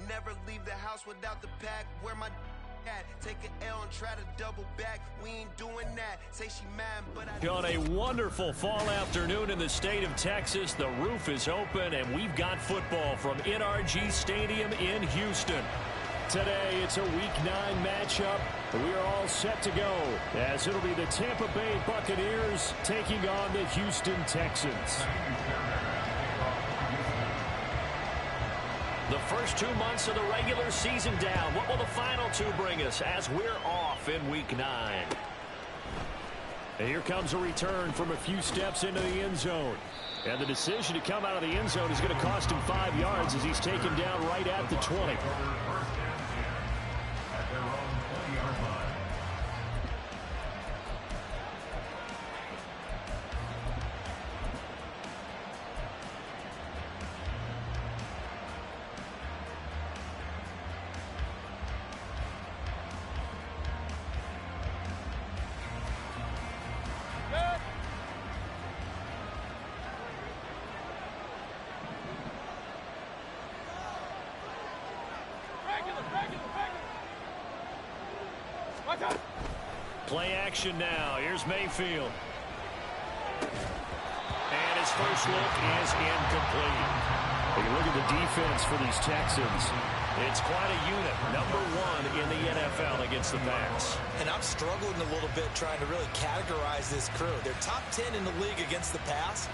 never leave the house without the pack. Where my at? Take an L and try to double back. We ain't doing that. Say she mad, but I... On a wonderful fall afternoon in the state of Texas, the roof is open, and we've got football from NRG Stadium in Houston. Today, it's a Week 9 matchup. We are all set to go, as it'll be the Tampa Bay Buccaneers taking on the Houston Texans. The first 2 months of the regular season down. What will the final 2 bring us as we're off in Week 9? And here comes a return from a few steps into the end zone. And the decision to come out of the end zone is going to cost him 5 yards as he's taken down right at the 20. Play action now. Here's Mayfield. And his first look is incomplete. Take a look at the defense for these Texans. It's quite a unit. Number 1 in the NFL against the pass. And I'm struggling a little bit trying to really categorize this crew. They're top 10 in the league against the pass,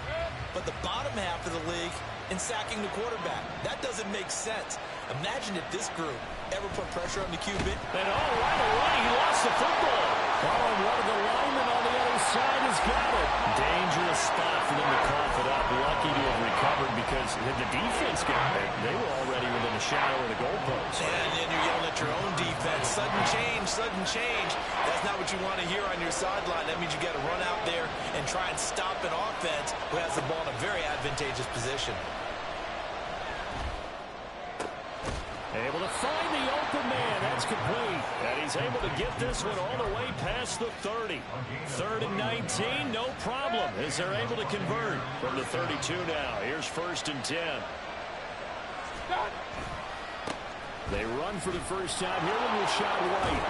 but the bottom half of the league in sacking the quarterback. That doesn't make sense. Imagine if this group ever put pressure on the QB. And right away, he lost the football. Oh, and one of the linemen on the other side has got it. Dangerous spot for them to cough it up. Lucky to have recovered because the defense got it. They were already within a shadow of the goalpost. And then you're yelling at your own defense. Sudden change, sudden change. That's not what you want to hear on your sideline. That means you got to run out there and try and stop an offense who has the ball in a very advantageous position. Able to find the open man. That's complete. And he's able to get this one all the way past the 30. 3rd and 19, no problem, as they're able to convert from the 32 now. Here's 1st and 10. They run for the first time here with Rashad White.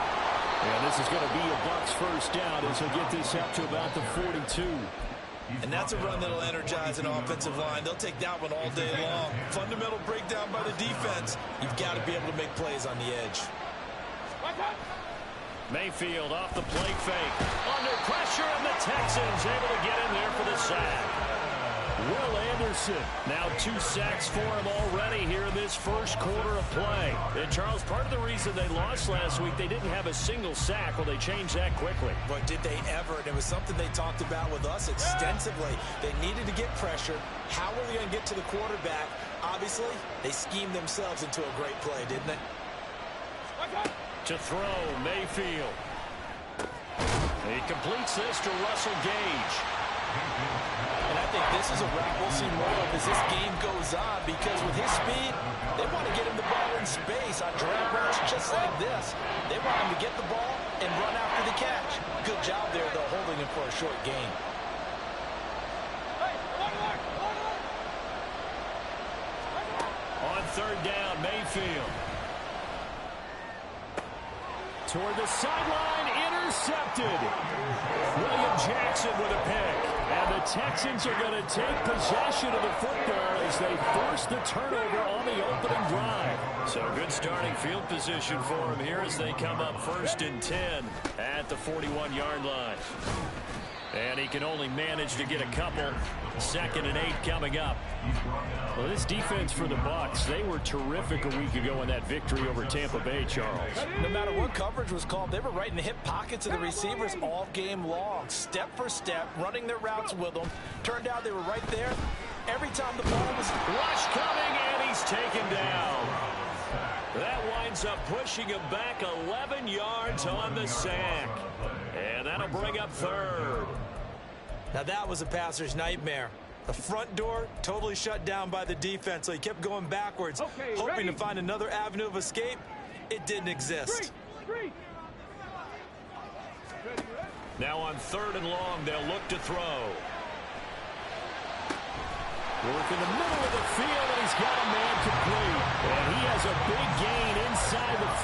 And this is going to be a Bucs first down as he'll get this up to about the 42. And that's a run that'll energize an offensive line. They'll take that one all day long. Fundamental breakdown by the defense. You've got to be able to make plays on the edge. Mayfield off the play fake. Under pressure, and the Texans able to get in there for the sack. Will Anderson, now 2 sacks for him already here in this first quarter of play. And Charles, part of the reason they lost last week, they didn't have a single sack. Well, they changed that quickly. But did they ever? And it was something they talked about with us extensively. They needed to get pressure. How were they going to get to the quarterback? Obviously, they schemed themselves into a great play, didn't they? To throw, Mayfield. He completes this to Russell Gage. And I think this is a route we'll see more of as this game goes on, because with his speed, they want to get him the ball in space on drag routes just like this. They want him to get the ball and run after the catch. Good job there, though, holding him for a short gain. On 3rd down, Mayfield. Toward the sideline, intercepted. William Jackson with a pick. And the Texans are going to take possession of the football as they force the turnover on the opening drive. So good starting field position for them here as they come up 1st and 10 at the 41-yard line. And he can only manage to get a couple. 2nd and 8 coming up. Well, this defense for the Bucs, they were terrific a week ago in that victory over Tampa Bay, Charles. No matter what coverage was called, they were right in the hip pockets of the receivers all game long. Step for step, running their routes with them. Turned out they were right there. Every time the ball was... Rush coming, and he's taken down. That winds up pushing him back 11 yards on the sack. And that'll bring up 3rd. Now that was a passer's nightmare. The front door totally shut down by the defense, so he kept going backwards, hoping to find another avenue of escape. It didn't exist. Now on 3rd and long, they'll look to throw. Work in the middle of the field, and he's got a man complete. And he has a big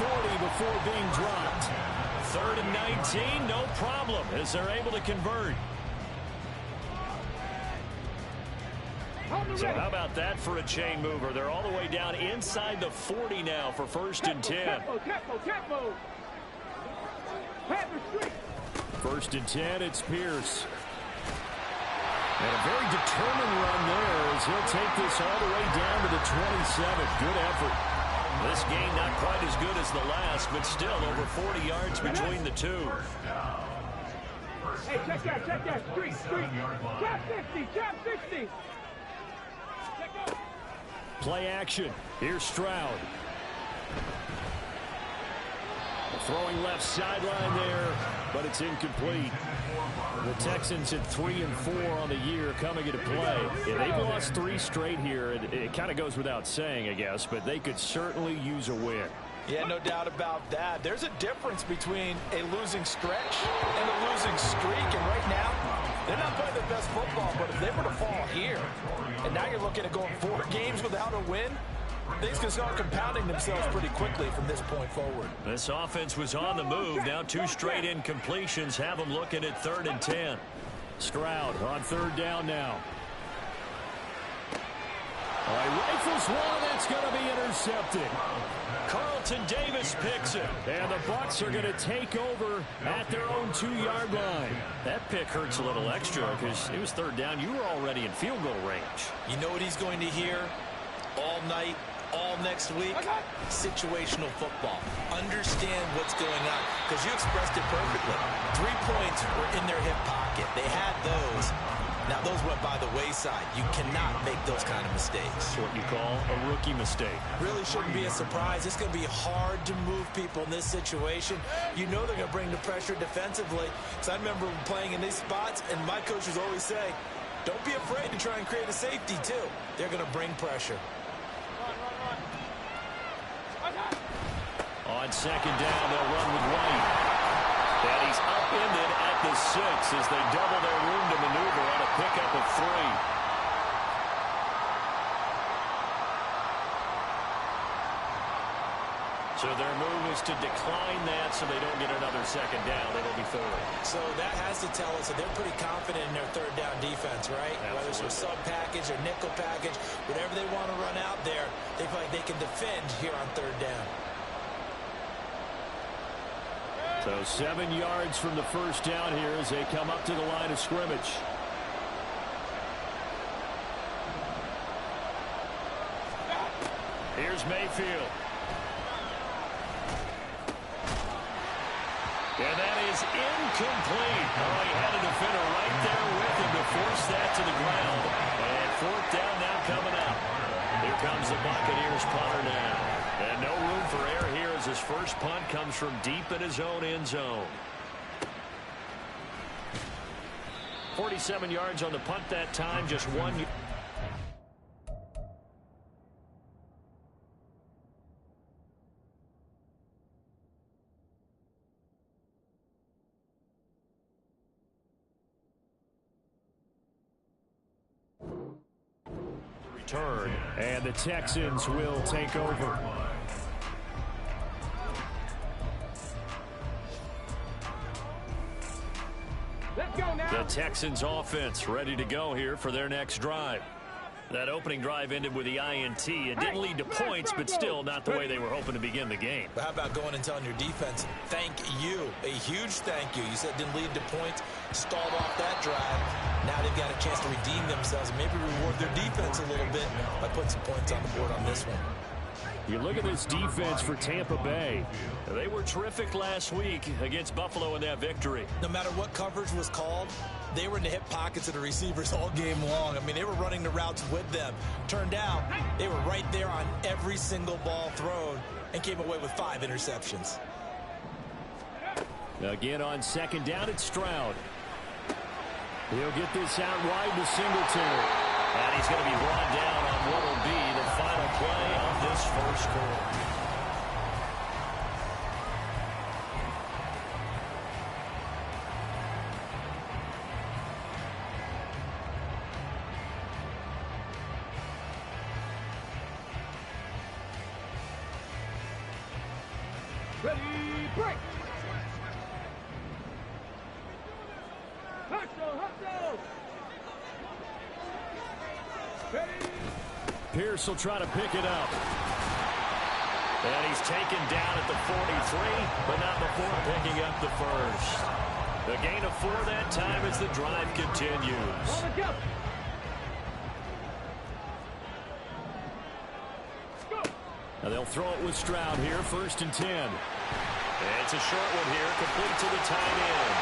40 before being dropped. 3rd and 19, no problem, as they're able to convert. So how about that for a chain mover? They're all the way down inside the 40 now for 1st and 10. 1st and 10, it's Pierce. And a very determined run there as he'll take this all the way down to the 27. Good effort. This game not quite as good as the last, but still over 40 yards between the two. Hey, check that. Street. Trap 60. Play action. Here's Stroud. Throwing left sideline there, but it's incomplete. The Texans at 3-4 on the year coming into play. Yeah, they've lost 3 straight here. It kind of goes without saying, I guess, but they could certainly use a win. Yeah, no doubt about that. There's a difference between a losing stretch and a losing streak, and right now, they're not playing their best football, but if they were to fall here, and now you're looking at going 4 games without a win, things can start compounding themselves pretty quickly from this point forward. This offense was on the move. Now 2 straight incompletions have them looking at 3rd and 10. Stroud on 3rd down now. All right, rifles one. That's going to be intercepted. Carlton Davis picks it. And the Bucs are going to take over at their own 2-yard line. That pick hurts a little extra because it was 3rd down. You were already in field goal range. You know what he's going to hear all night, all next week? Situational football. Understand what's going on, because you expressed it perfectly. 3 points were in their hip pocket. They had those. Now, those went by the wayside. You cannot make those kind of mistakes. It's what you call a rookie mistake. Really shouldn't be a surprise. It's going to be hard to move people in this situation. You know they're going to bring the pressure defensively. Because I remember playing in these spots, and my coaches always say, don't be afraid to try and create a safety, too. They're going to bring pressure. On 2nd down, they'll run with White. And he's upended at the 6 as they double their room to maneuver on a pickup of 3. So their move is to decline that so they don't get another 2nd down. It'll be 3rd. So that has to tell us that they're pretty confident in their 3rd down defense, right? Absolutely. Whether it's a sub package or nickel package, whatever they want to run out there, they feel like they can defend here on 3rd down. So 7 yards from the 1st down here as they come up to the line of scrimmage. Here's Mayfield. And that is incomplete. Oh, he had a defender right there with him to force that to the ground. And 4th down now coming up. Here comes the Buccaneers punter now. And no room for error here as his first punt comes from deep in his own end zone. 47 yards on the punt that time, just 1 yard. Return, and the Texans will take over. Let's go now. The Texans offense ready to go here for their next drive. That opening drive ended with the INT. It didn't lead to points, but still not the way they were hoping to begin the game. But how about going and telling your defense, thank you, a huge thank you. You said it didn't lead to points, stalled off that drive. Now they've got a chance to redeem themselves and maybe reward their defense a little bit by putting some points on the board on this one. You look at this defense for Tampa Bay. They were terrific last week against Buffalo in that victory. No matter what coverage was called, they were in the hip pockets of the receivers all game long. I mean, they were running the routes with them. Turned out, they were right there on every single ball thrown and came away with 5 interceptions. Again on 2nd down, it's Stroud. He'll get this out wide to Singletary. And he's going to be brought down on what will be the final play of this first quarter. Ready, break. Hustle. Ready. Pierce will try to pick it up. And he's taken down at the 43, but not before picking up the first. A gain of 4 that time as the drive continues. Now they'll throw it with Stroud here, 1st and 10. It's a short one here, complete to the tight end.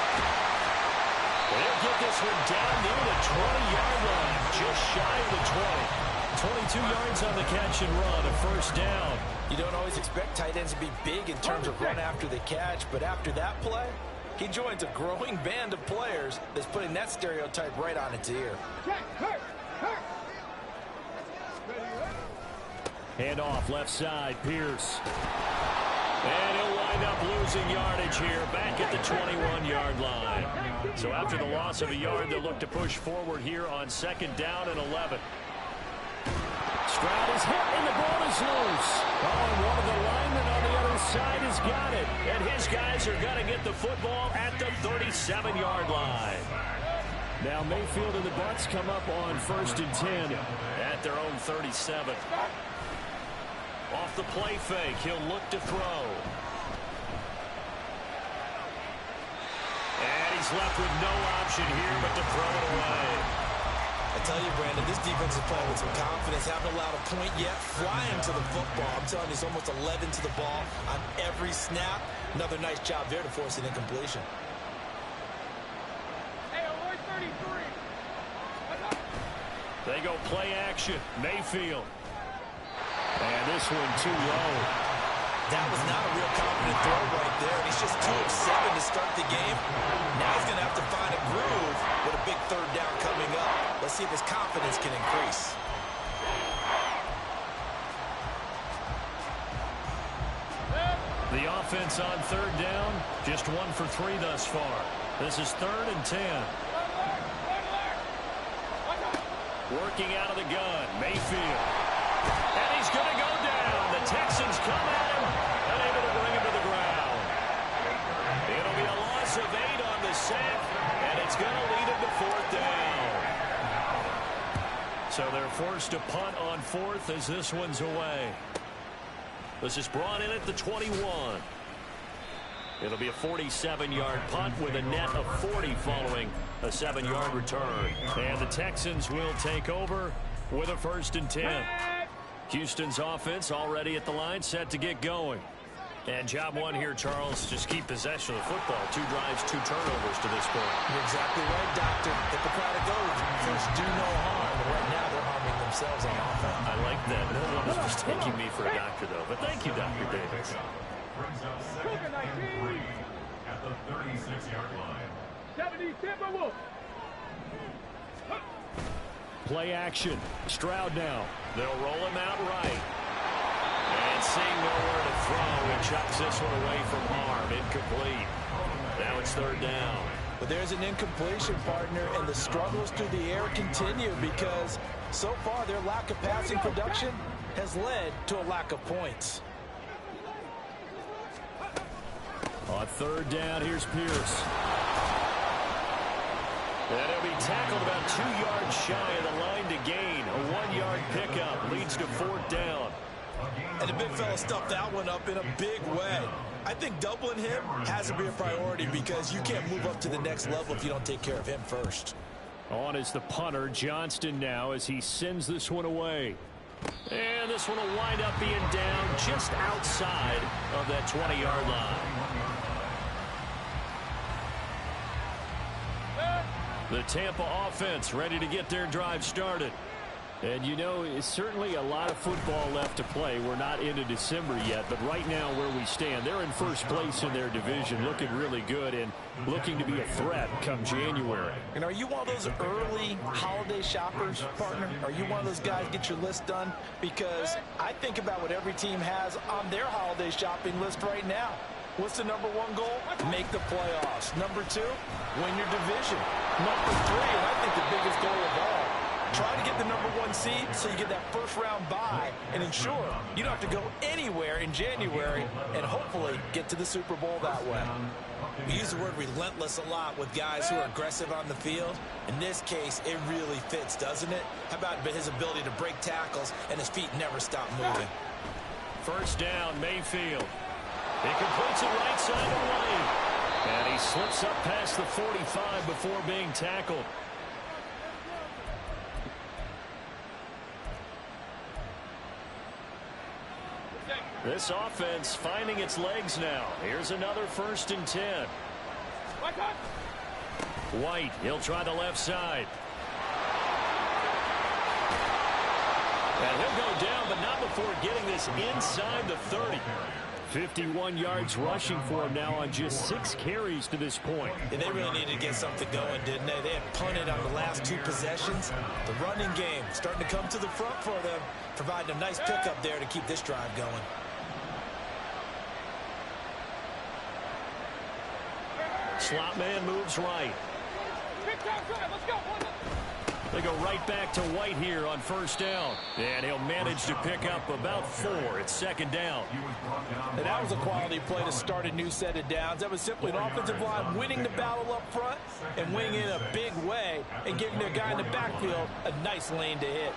They'll get this one down near the 20-yard line, just shy of the 20. 22 yards on the catch and run, a 1st down. You don't always expect tight ends to be big in terms of run after the catch, but after that play, he joins a growing band of players that's putting that stereotype right on its ear. Hand off left side, Pierce. And he'll wind up losing yardage here, back at the 21-yard line. So after the loss of a yard, they'll look to push forward here on 2nd down and 11. Stroud is hit, and the ball is loose. Oh, and one of the linemen on the other side has got it. And his guys are going to get the football at the 37-yard line. Now Mayfield and the Bucs come up on 1st and 10 at their own 37. Off the play fake, he'll look to throw. And he's left with no option here but to throw it away. I tell you, Brandon, this defense is playing with some confidence. Haven't allowed a point yet. Flying to the football. I'm telling you, it's almost 11 to the ball on every snap. Another nice job there to force an incompletion. They go play action. Mayfield. And this one too low. That was not a real confident throw right there. And he's just 2 of 7 to start the game. Now he's going to have to find a groove with a big 3rd down coming up. Let's see if his confidence can increase. The offense on 3rd down, just 1 for 3 thus far. This is 3rd and 10. Working out of the gun, Mayfield. And he's going to go down. The Texans come at him, unable to bring him to the ground. It'll be a loss of 8 on the sack, and it's going to lead him to 4th down. So they're forced to punt on 4th as this one's away. This is brought in at the 21. It'll be a 47-yard punt with a net of 40 following a 7-yard return. And the Texans will take over with a 1st and 10. Houston's offense already at the line, set to get going. And job 1 here, Charles, just keep possession of the football. 2 drives, 2 turnovers to this point. You're exactly right, Doctor. Hippocratic oath. First, do no harm. And right now, they're harming themselves on offense. I like that. No one was mistaking me for a doctor, though. But thank you, Dr. Davis. Brings up 2nd and 3 at the 36-yard line. 70 Timberwolves. Play action. Stroud now. They'll roll him out right. And seeing nowhere to throw, and chucks this one away from harm. Incomplete. Now it's 3rd down. But there's an incompletion, partner, and the struggles through the air continue because so far their lack of passing production has led to a lack of points. On 3rd down, here's Pierce. And he'll be tackled about 2 yards shy of the line to gain. A 1-yard pickup leads to 4th down. And the big fella stuffed that one up in a big way. I think doubling him has to be a priority because you can't move up to the next level if you don't take care of him first. On is the punter, Johnston now, as he sends this one away. And this one will wind up being down just outside of that 20-yard line. The Tampa offense ready to get their drive started. And, you know, it's certainly a lot of football left to play. We're not into December yet, but right now where we stand, they're in 1st place in their division, looking really good and looking to be a threat come January. And are you one of those early holiday shoppers, partner? Are you one of those guys get your list done? Because I think about what every team has on their holiday shopping list right now. What's the number 1 goal? Make the playoffs. Number 2, win your division. Number 3, and I think the biggest goal of all, Try to get the #1 seed so you get that first-round bye and ensure you don't have to go anywhere in January and hopefully get to the Super Bowl that way. We use the word relentless a lot with guys who are aggressive on the field. In this case, it really fits, doesn't it? How about his ability to break tackles and his feet never stop moving? First down, Mayfield. He completes it right side of White. And he slips up past the 45 before being tackled. This offense finding its legs now. Here's another 1st and 10. White, he'll try the left side. And he'll go down, but not before getting this inside the 30. 51 yards rushing for him now on just 6 carries to this point. And they really needed to get something going, didn't they? They had punted on the last 2 possessions. The running game starting to come to the front for them, providing a nice pickup there to keep this drive going. Slot man moves right. They go right back to White here on 1st down. And he'll manage to pick up about 4. It's 2nd down. And that was a quality play to start a new set of downs. That was simply an offensive line winning the battle up front and winning it in a big way and giving their guy in the backfield a nice lane to hit.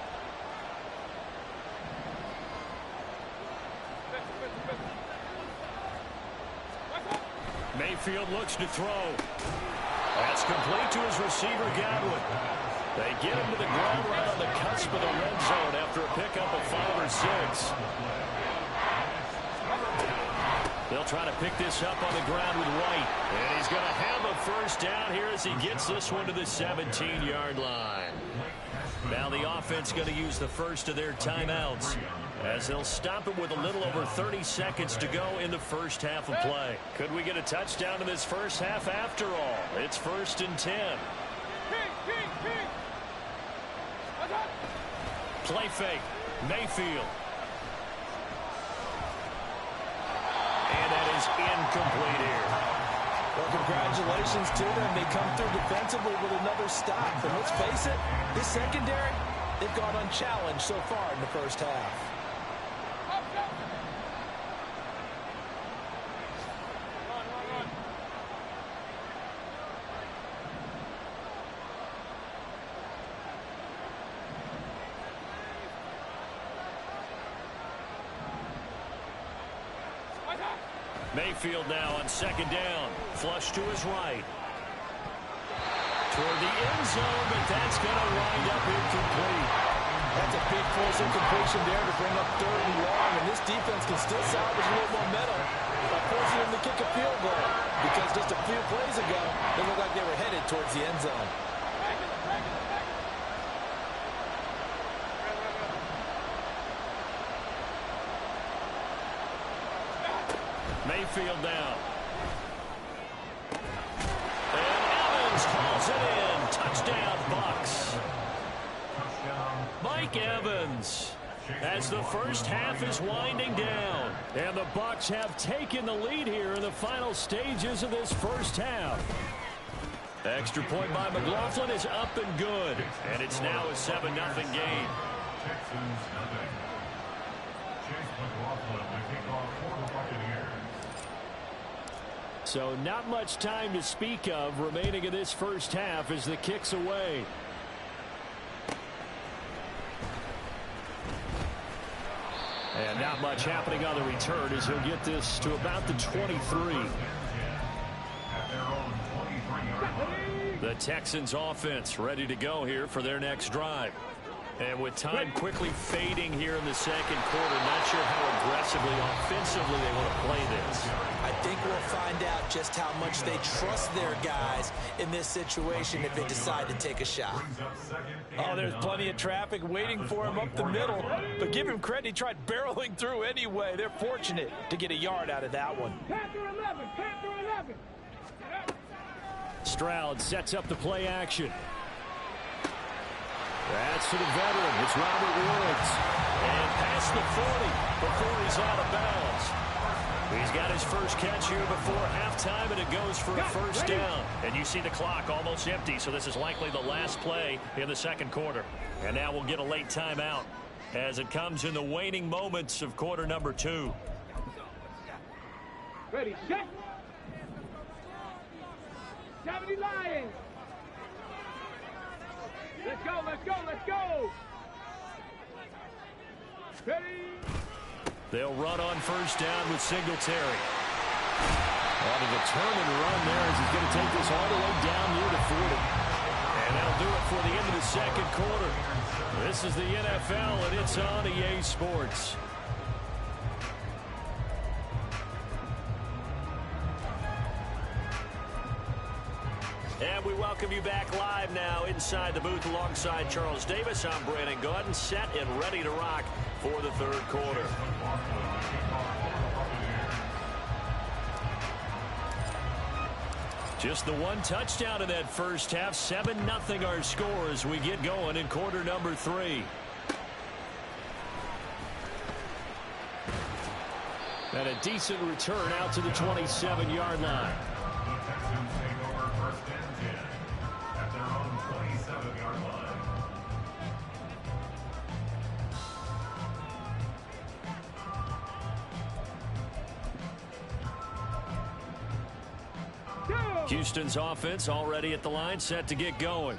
Mayfield looks to throw. That's complete to his receiver, Godwin. They get him to the ground right on the cusp of the red zone after a pickup of 5 or 6. They'll try to pick this up on the ground with White. And he's going to have a 1st down here as he gets this one to the 17-yard line. Now the offense going to use the first of their timeouts as they'll stop it with a little over 30 seconds to go in the first half of play. Could we get a touchdown in this first half after all? It's 1st and 10. Play fake. Mayfield. And that is incomplete here. Well, congratulations to them. They come through defensively with another stop. And let's face it, this secondary, they've gone unchallenged so far in the first half. Mayfield now on 2nd down. Flush to his right. Toward the end zone, but that's going to wind up incomplete. That's a big force of completion there to bring up 3rd and long, and this defense can still salvage a little momentum by forcing them to kick a field goal, because just a few plays ago, they looked like they were headed towards the end zone. Mayfield down. And Evans calls it in. Touchdown, Bucs. Mike Evans as the first half is winding down. And the Bucs have taken the lead here in the final stages of this first half. Extra point by McLaughlin is up and good. And it's now a 7-0 game. So not much time to speak of remaining in this first half as the kick's away. And not much happening on the return as he'll get this to about the 23. The Texans offense ready to go here for their next drive. And with time quickly fading here in the second quarter, not sure how aggressively, offensively they want to play this. I think we'll find out just how much they trust their guys in this situation if they decide to take a shot. Oh, there's plenty of traffic waiting for him up the middle. But give him credit, he tried barreling through anyway. They're fortunate to get a yard out of that one. Stroud sets up the play action. That's to the veteran. It's Robert Woods. And past the 40 before he's out of bounds. He's got his first catch here before halftime, and it goes for a first down. And you see the clock almost empty, so this is likely the last play in the second quarter. And now we'll get a late timeout as it comes in the waning moments of quarter number 2. Ready, set. 70 Lions. Let's go, let's go, let's go. Ready. They'll run on first down with Singletary. On the turn and run there as he's going to take this all the way down near the 40. And that'll do it for the end of the second quarter. This is the NFL, and it's on EA Sports. And we welcome you back live now inside the booth alongside Charles Davis. I'm Brandon Gaudin, set and ready to rock for the third quarter. Just the one touchdown in that first half. 7-0 our score as we get going in quarter number 3. And a decent return out to the 27-yard line. Houston's offense already at the line, set to get going.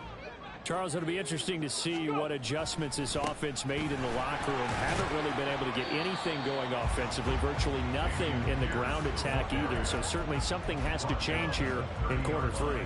Charles, it'll be interesting to see what adjustments this offense made in the locker room. Haven't really been able to get anything going offensively, virtually nothing in the ground attack either. So certainly something has to change here in quarter 3.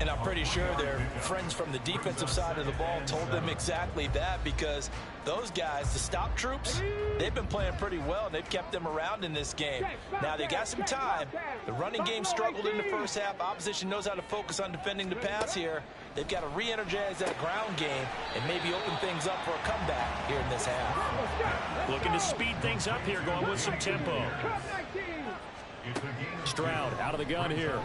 And I'm pretty sure their friends from the defensive side of the ball told them exactly that, because those guys, the stop troops, they've been playing pretty well, and they've kept them around in this game. Now, they got some time. The running game struggled in the first half. Opposition knows how to focus on defending the pass here. They've got to re-energize that ground game and maybe open things up for a comeback here in this half. Looking to speed things up here, going with some tempo. Stroud out of the gun here.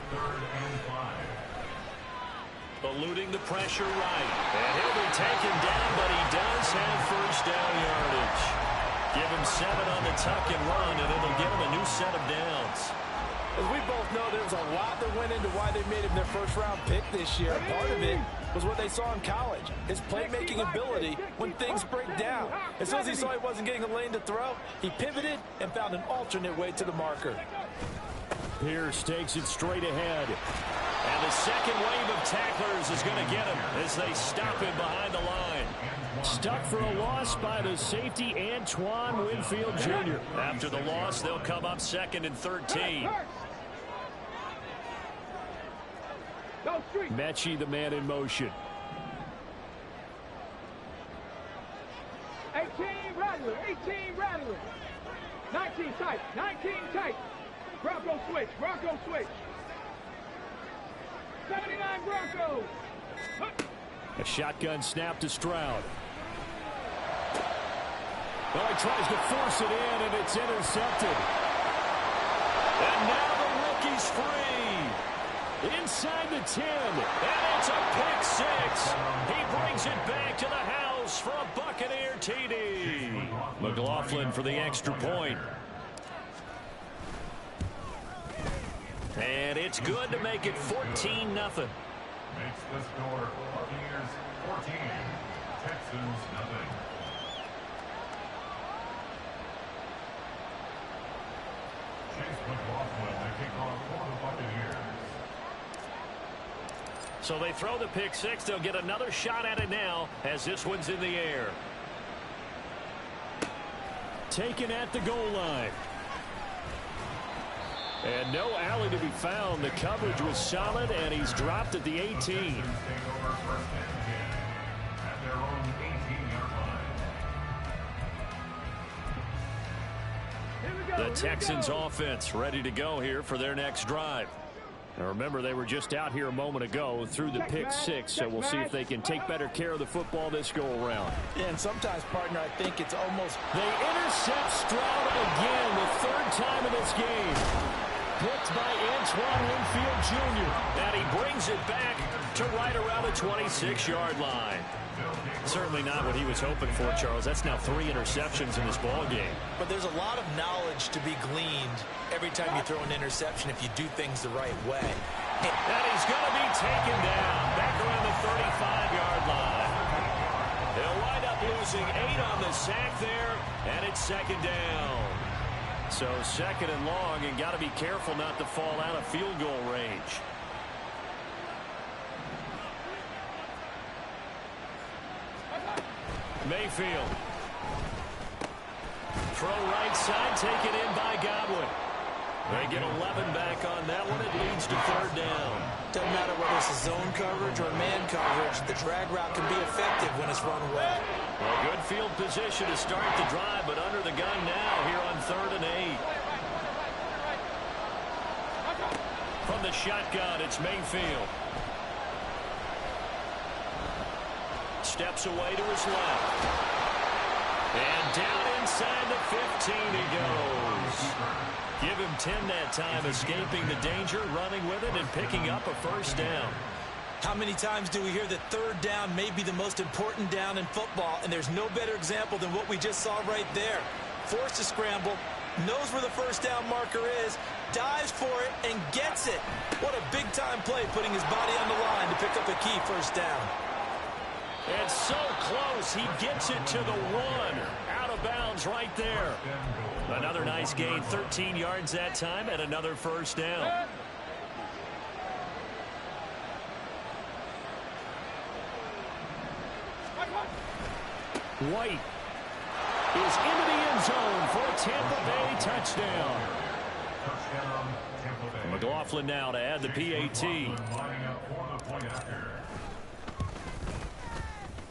Eluding the pressure right. And he'll be taken down, but he does have first down yardage. Give him 7 on the tuck and run, and it'll give him a new set of downs. As we both know, there was a lot that went into why they made him their first-round pick this year. Part of it was what they saw in college, his playmaking ability when things break down. As soon as he saw he wasn't getting a lane to throw, he pivoted and found an alternate way to the marker. Pierce takes it straight ahead. And the second wave of tacklers is going to get him as they stop him behind the line. Stuck for a loss by the safety, Antoine Winfield Jr. After the loss, they'll come up 2nd and 13. Mechie, the man in motion. 18 Rattler, 18 Rattler. 19 tight, 19 tight. Bronco switch, Bronco switch. 79 Broncos. A shotgun snap to Stroud. Well, he tries to force it in, and it's intercepted. And now the rookie's free. Inside the 10, and it's a pick 6. He brings it back to the house for a Buccaneer TD. McLaughlin for the extra point. And it's good to make it 14-0. Makes the score Buccaneers 14, Texans nothing. Chase McLaughlin, the kickoff for the Buccaneers. So they throw the pick 6. They'll get another shot at it now as this one's in the air. Taken at the goal line. And no alley to be found. The coverage was solid, and he's dropped at the 18. The Texans offense ready to go here for their next drive. Now remember, they were just out here a moment ago through the pick 6, so we'll see if they can take better care of the football this go-around. Yeah, and sometimes, partner, I think it's almost... They intercept Stroud again, the 3rd time in this game. picked by Antoine Winfield Jr. And he brings it back to right around the 26-yard line. Certainly not what he was hoping for, Charles. That's now 3 interceptions in this ball game. But there's a lot of knowledge to be gleaned every time you throw an interception if you do things the right way. And he's going to be taken down back around the 35-yard line. They'll wind up losing 8 on the sack there, and it's second down. So second and long, and got to be careful not to fall out of field goal range. Mayfield. Throw right side, taken in by Godwin. They get 11 back on that one. It leads to third down. Doesn't matter whether it's a zone coverage or man coverage. The drag route can be effective when it's run well. Well, good field position to start the drive, but under the gun now here on 3rd and 8. From the shotgun, it's Mayfield. Steps away to his left. And down inside the 15 he goes. Give him 10 that time, escaping the danger, running with it, and picking up a first down. How many times do we hear that third down may be the most important down in football, and there's no better example than what we just saw right there. Forced to scramble, knows where the first down marker is, dives for it, and gets it. What a big-time play, putting his body on the line to pick up a key first down. It's so close, he gets it to the 1. Out of bounds right there. Another nice gain, 13 yards that time, and another first down. White is into the end zone for a Tampa Bay touchdown. McLaughlin now to add the PAT.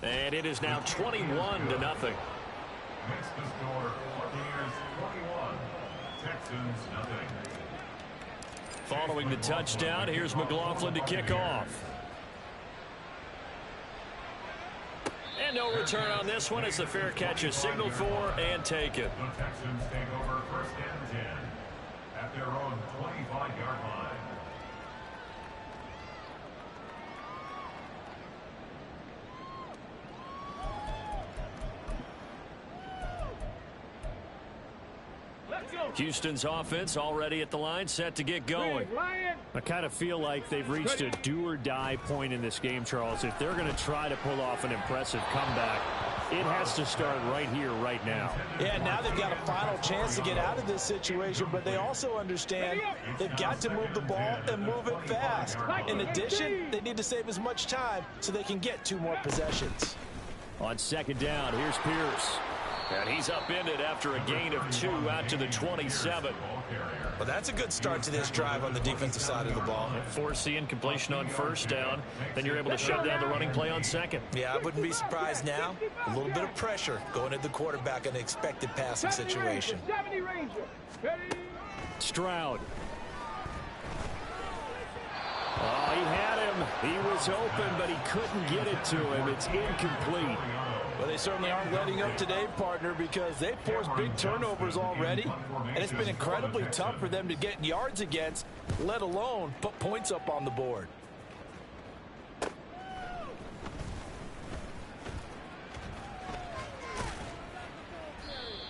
And it is now 21-0. Makes the score Buccaneers 21, Texans nothing. Following the touchdown, here's McLaughlin to kick off. And no return on this one. It's a fair catch is signaled for and taken. The Texans take over 1st and 10 at their own 25-yard line. Houston's offense already at the line, set to get going. I kind of feel like they've reached a do-or-die point in this game, Charles. If they're going to try to pull off an impressive comeback, it has to start right here, right now. Yeah, now they've got a final chance to get out of this situation, but they also understand they've got to move the ball and move it fast. In addition, they need to save as much time so they can get 2 more possessions. On second down, here's Pierce. And he's upended after a gain of 2 out to the 27. Well, that's a good start to this drive on the defensive side of the ball. Force the incompletion on first down. Then you're able to shut down the running play on second. Yeah, I wouldn't be surprised now. A little bit of pressure going at the quarterback in an expected passing situation. Stroud. Oh, he had him. He was open, but he couldn't get it to him. It's incomplete. Well, they certainly aren't letting up today, partner, because they've forced big turnovers already, and it's been incredibly tough for them to get yards against, let alone put points up on the board.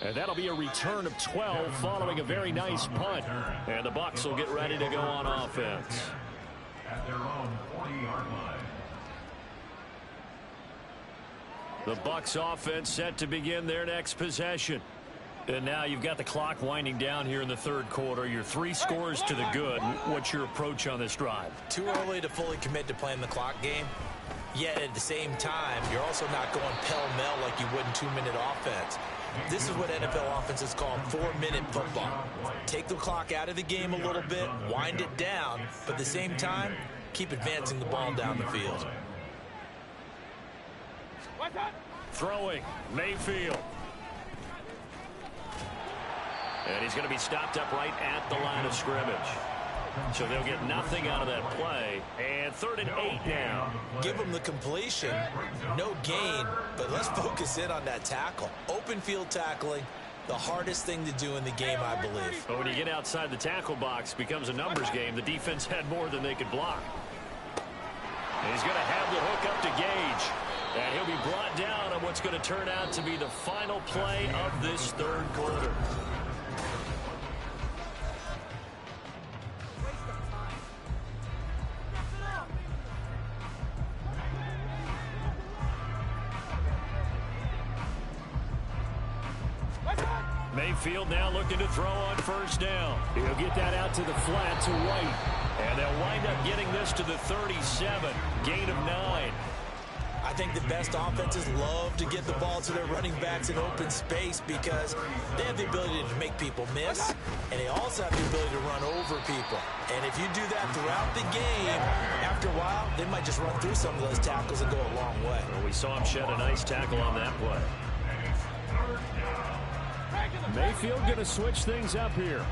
And that'll be a return of 12 following a very nice punt. And the Bucs will get ready to go on offense. At their own 40-yard line. The Bucs offense set to begin their next possession. And now you've got the clock winding down here in the third quarter. Your 3 scores to the good. What's your approach on this drive? Too early to fully commit to playing the clock game. Yet at the same time, you're also not going pell-mell like you would in 2-minute offense. This is what NFL offenses call 4-minute football. Take the clock out of the game a little bit, wind it down, but at the same time, keep advancing the ball down the field. Throwing, Mayfield. And he's going to be stopped up right at the line of scrimmage. So they'll get nothing out of that play. And 3rd and 8 now. Give them the completion. No gain, but let's focus in on that tackle. Open field tackling, the hardest thing to do in the game, I believe. But when you get outside the tackle box, it becomes a numbers game. The defense had more than they could block. And he's going to have the hook up to Gage. And he'll be brought down on what's going to turn out to be the final play of this third quarter. Mayfield now looking to throw on first down. He'll get that out to the flat to White. And they'll wind up getting this to the 37. Gain of 9. I think the best offenses love to get the ball to their running backs in open space because they have the ability to make people miss, and they also have the ability to run over people. And if you do that throughout the game, after a while, they might just run through some of those tackles and go a long way. Well, we saw him shed a nice tackle on that play. Mayfield going to switch things up here.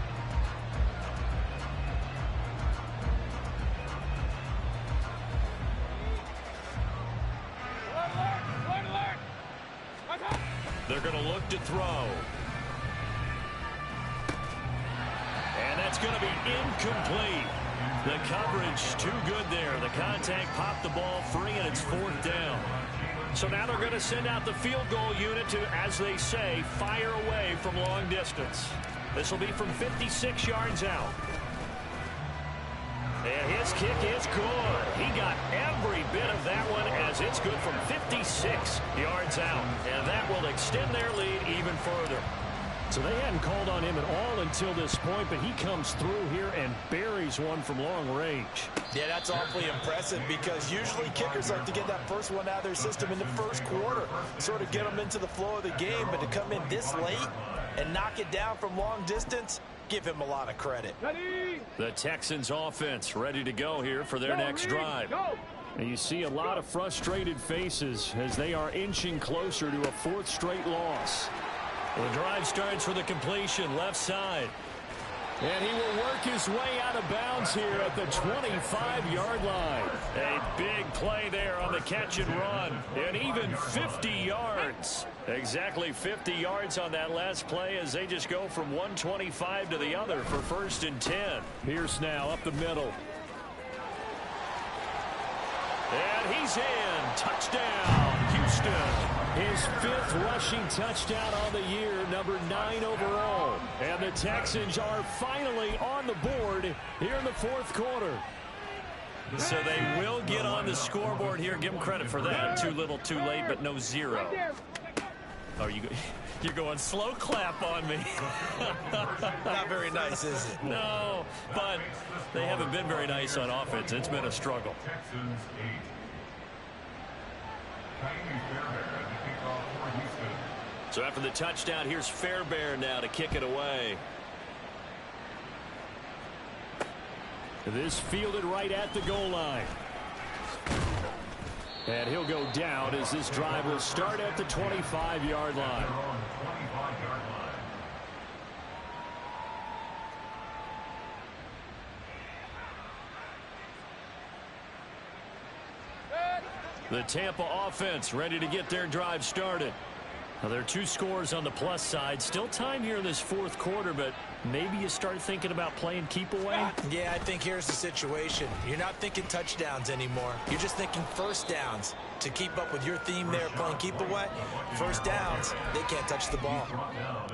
They're going to look to throw. And that's going to be incomplete. The coverage too good there. The contact popped the ball free, and it's 4th down. So now they're going to send out the field goal unit to, as they say, fire away from long distance. This will be from 56 yards out. And his kick is good. He got every bit of that one as it's good from 56 yards out. And that will extend their lead even further. So they hadn't called on him at all until this point, but he comes through here and buries one from long range. Yeah, that's awfully impressive because usually kickers like to get that first one out of their system in the first quarter, sort of get them into the flow of the game, but to come in this late and knock it down from long distance, give him a lot of credit. The Texans offense ready to go here for their next drive. And you see a lot of frustrated faces as they are inching closer to a 4th straight loss. The drive starts with a completion left side. And he will work his way out of bounds here at the 25-yard line. A big play there on the catch and run. And even 50 yards. Exactly 50 yards on that last play as they just go from 125 to the other for 1st and 10. Pierce now up the middle. And he's in. Touchdown, Houston. His 5th rushing touchdown on the year, number 9 overall. And the Texans are finally on the board here in the 4th quarter. So they will get on the scoreboard here. Give them credit for that. Too little, too late, but no 0. Oh, you're going slow clap on me. Not very nice, is it? No, but they haven't been very nice on offense. It's been a struggle. Texans 8. So after the touchdown, here's Fairbairn now to kick it away. This fielded right at the goal line. And he'll go down as this drive will start at the 25-yard line. The Tampa offense ready to get their drive started. Now, there are 2 scores on the plus side. Still time here in this 4th quarter, but maybe you start thinking about playing keep away? Yeah, I think here's the situation. You're not thinking touchdowns anymore. You're just thinking first downs. To keep up with your theme there, playing keep away, first downs, they can't touch the ball.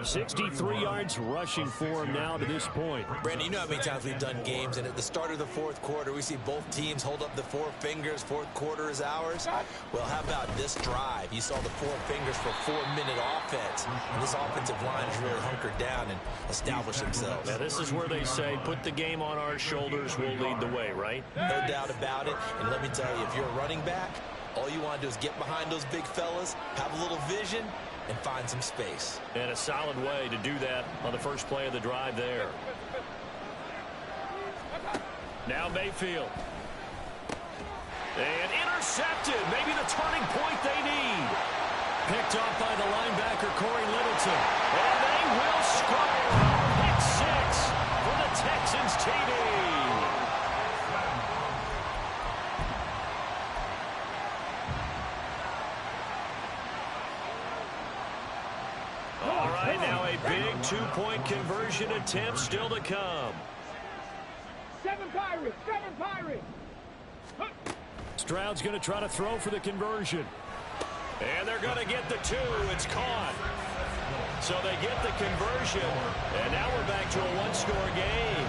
63 yards rushing for him now to this point. Brandon, you know how many times we've done games, and at the start of the 4th quarter, we see both teams hold up the 4 fingers, 4th quarter is ours. Well, how about this drive? You saw the 4 fingers for 4-minute offense, and this offensive line has really hunkered down and established themselves. Now, this is where they say, put the game on our shoulders, we'll lead the way, right? No doubt about it, and let me tell you, if you're a running back, all you want to do is get behind those big fellas, have a little vision, and find some space. And a solid way to do that on the first play of the drive there. Now Mayfield. And intercepted. Maybe the turning point they need. Picked off by the linebacker, Corey Littleton. And they will score. Pick 6 for the Texans TD. All right, now a conversion attempt still to come. 7 Pirates! 7 Pirates! Stroud's going to try to throw for the conversion. And they're going to get the 2. It's caught. So they get the conversion. And now we're back to a one-score game.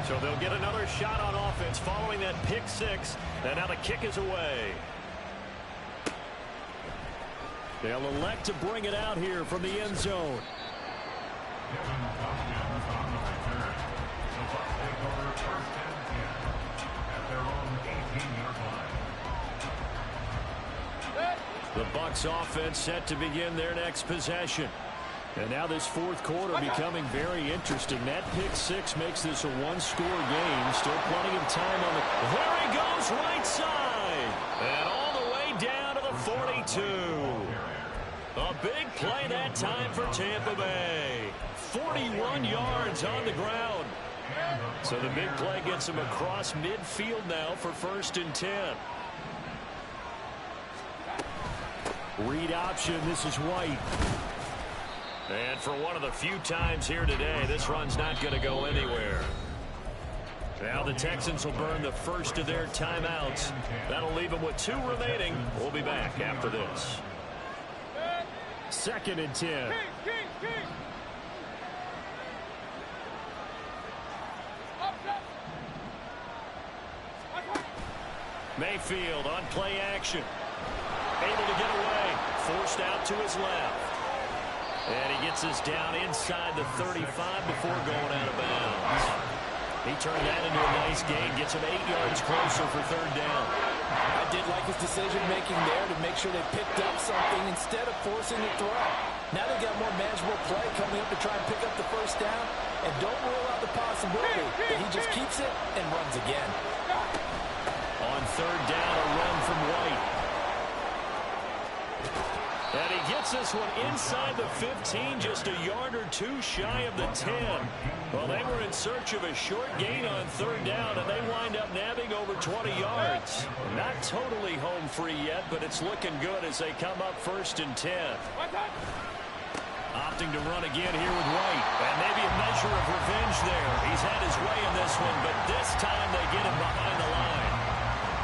So they'll get another shot on offense following that pick 6. And now the kick is away. They'll elect to bring it out here from the end zone. The Bucs offense set to begin their next possession. And now this fourth quarter becoming very interesting. That pick 6 makes this a one-score game. Still plenty of time on the... There he goes, right side. And all the way down to the 42. A big play that time for Tampa Bay. 41 yards on the ground. So the big play gets him across midfield now for 1st and 10. Read option, this is White. And for one of the few times here today, this run's not going to go anywhere. Now the Texans will burn the first of their timeouts. That'll leave them with 2 remaining. We'll be back after this. 2nd and 10. Mayfield on play action. Able to get away. Forced out to his left. And he gets us down inside the 35 before going out of bounds. He turned that into a nice gain. Gets him 8 yards closer for 3rd down. I did like his decision-making there to make sure they picked up something instead of forcing the throw. Now they've got more manageable play coming up to try and pick up the 1st down. And don't rule out the possibility that he just keeps it and runs again. On 3rd down, a run from White. And he gets this one inside the 15, just a yard or 2 shy of the 10. Well, they were in search of a short gain on 3rd down, and they wind up nabbing over 20 yards. Not totally home free yet, but it's looking good as they come up 1st and 10. Opting to run again here with White. And maybe a measure of revenge there. He's had his way in this one, but this time they get him behind the line.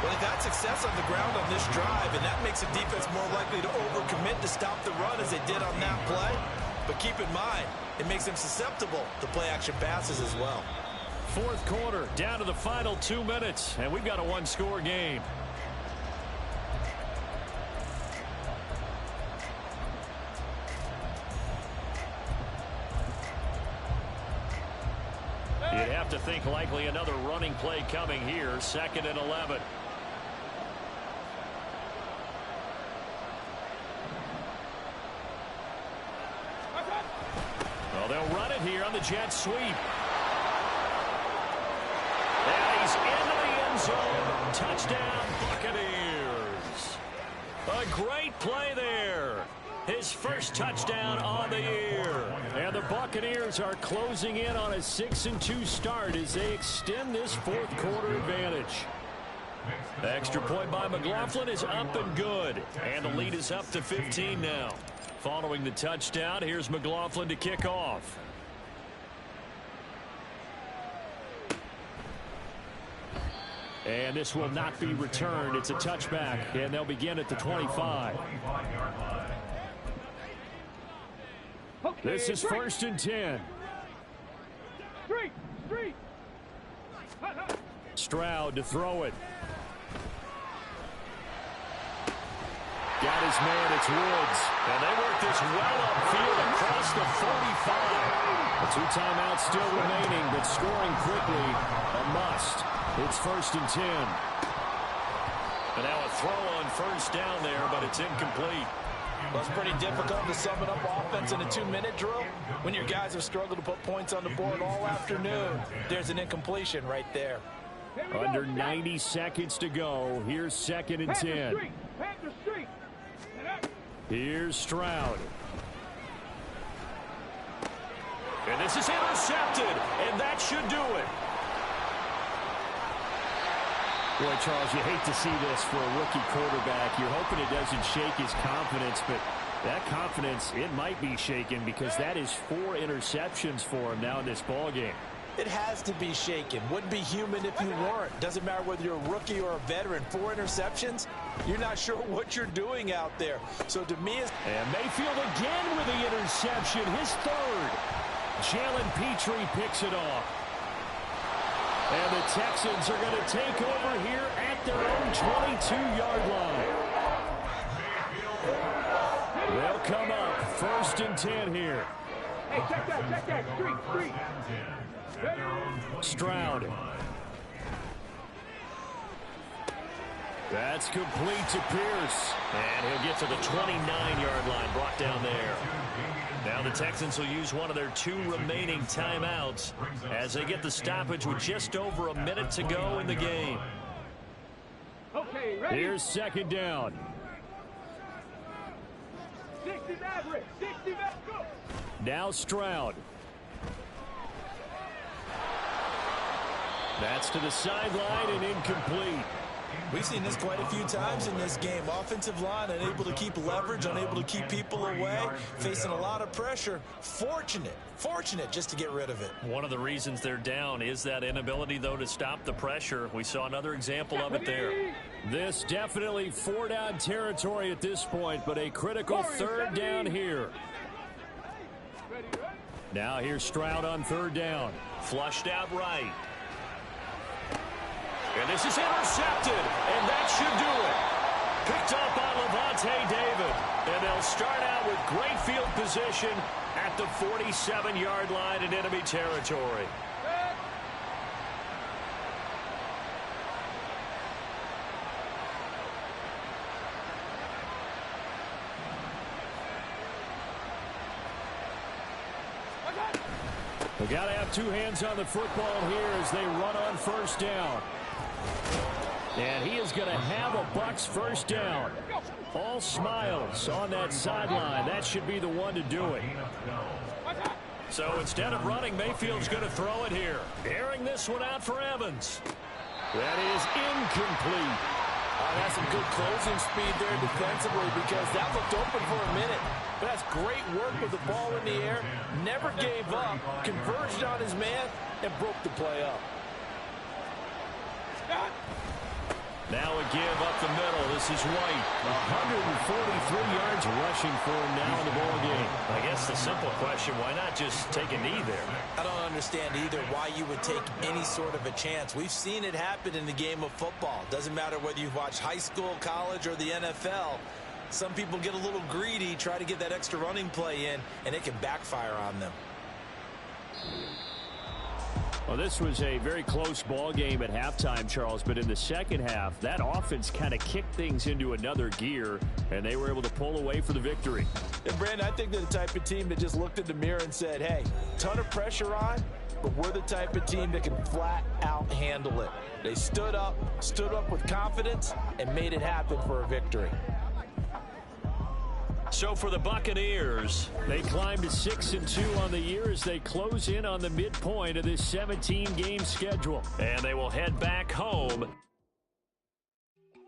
Well, they've had success on the ground on this drive, and that makes the defense more likely to overcommit to stop the run as they did on that play. But keep in mind, it makes them susceptible to play-action passes as well. 4th quarter, down to the final 2 minutes, and we've got a one-score game. You'd have to think likely another running play coming here, 2nd and 11. Well, they'll run it here on the jet sweep. And he's into the end zone. Touchdown, Buccaneers. A great play there. His first touchdown on the year. And the Buccaneers are closing in on a 6-2 start as they extend this 4th quarter advantage. The extra point by McLaughlin is up and good. And the lead is up to 15 now. Following the touchdown, here's McLaughlin to kick off. And this will not be returned. It's a touchback, and they'll begin at the 25. This is 1st and 10. Stroud to throw it. Got his man, it's Woods. And they work this well upfield across the 45. The 2 timeouts still remaining, but scoring quickly, a must. It's 1st and 10. And now a throw on 1st down there, but it's incomplete. Well, it's pretty difficult to sum it up offense in a 2-minute drill when your guys have struggled to put points on the board all afternoon. There's an incompletion right there. Under 90 seconds to go. Here's 2nd and 10. Here's Stroud. And this is intercepted, and that should do it. Boy, Charles, you hate to see this for a rookie quarterback. You're hoping it doesn't shake his confidence, but That confidence, it might be shaken because that is 4 interceptions for him now in this ball game. It has to be shaken. Wouldn't be human if you weren't. Doesn't matter whether you're a rookie or a veteran. 4 interceptions, you're not sure what you're doing out there. So to me, and Mayfield again with the interception, his 3rd. Jalen Petrie picks it off. And the Texans are going to take over here at their own 22-yard line. They'll come up 1st and 10 here. Hey, check that. Street. Stroud. That's complete to Pierce. And he'll get to the 29-yard line, brought down there. Now the Texans will use one of their 2 remaining timeouts as they get the stoppage with just over a minute to go in the game. Okay, ready? Here's 2nd down. 60 Maverick. 60 Maverick. Go. Now Stroud. That's to the sideline and incomplete. we've seen this quite a few times in this game. Offensive line unable to keep leverage, unable to keep people away, facing a lot of pressure. Fortunate just to get rid of it. One of the reasons they're down is that inability, though, to stop the pressure. We saw another example of it there. This definitely 4-down territory at this point, but a critical 3rd down here. Now here's Stroud on 3rd down. Flushed out right. And this is intercepted, and that should do it. Picked up by Levante David. And they'll start out with great field position at the 47-yard line in enemy territory. They got to have 2 hands on the football here as they run on 1st down. And he is going to have a Bucs 1st down. All smiles on that sideline. That should be the one to do it. So instead of running, Mayfield's going to throw it here. Airing this one out for Evans. That is incomplete. That's some good closing speed there defensively because that looked open for a minute. But that's great work with the ball in the air. Never gave up, converged on his man, and broke the play up. Now a give up the middle. This is White. 143 yards rushing for him now in the ball game. I guess the simple question, why not just take a knee there? I don't understand either why you would take any sort of a chance. We've seen it happen in the game of football. Doesn't matter whether you've watched high school, college, or the NFL. Some people get a little greedy, try to get that extra running play in, and it can backfire on them. Well, this was a very close ball game at halftime, Charles, but in the second half, that offense kind of kicked things into another gear, and they were able to pull away for the victory. And Brandon, I think they're the type of team that just looked in the mirror and said, hey, ton of pressure on, but we're the type of team that can flat out handle it. They stood up with confidence, and made it happen for a victory. So for the Buccaneers, they climb to 6-2 on the year as they close in on the midpoint of this 17-game schedule. And they will head back home